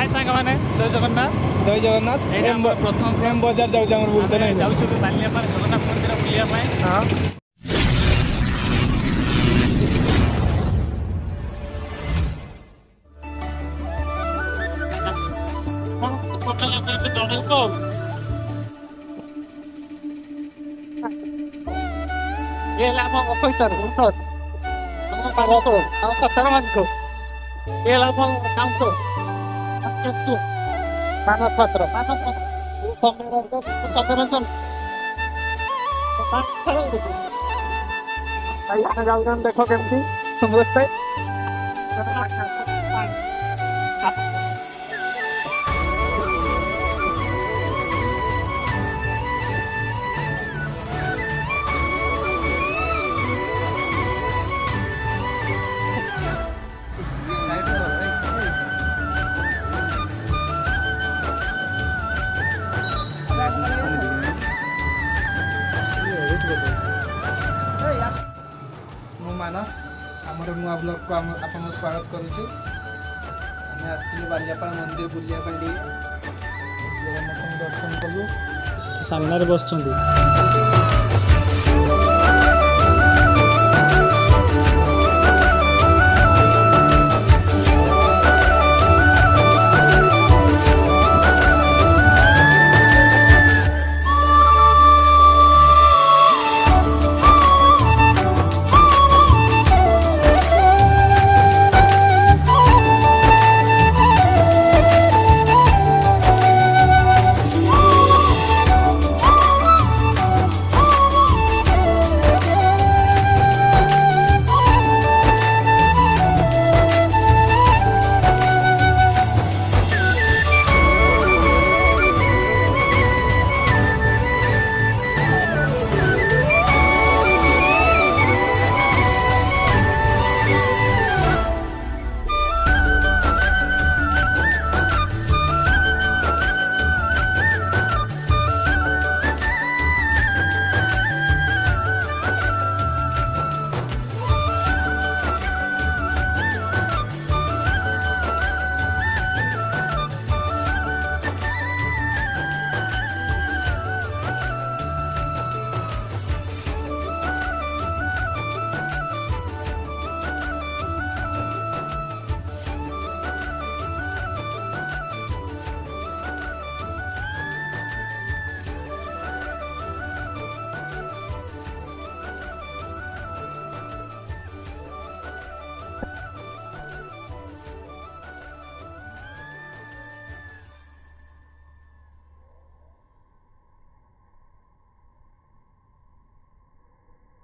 हाय सांग मैंने जय जगन्नाथ। जय जगन्नाथ। प्रथम एम बजार जाऊँ बुलते नहीं जाऊँ बालियापार जगन्नाथ मंदिर बुलिया हाँ ये लाभ ऑफिसर हम पालो हम कतर मान को ये लाभ काम को कैसे मानस पत्र ये समरंजन भाई जाऊँ देखो केमती समझते मानस आमर नुआ ब्लॉग को आपन स्वागत करुछु। आमे आस्थिले बालियापाल मंदिर बुलिया पाई जगन्नाथ दर्शन कलु सामने बसचंदी।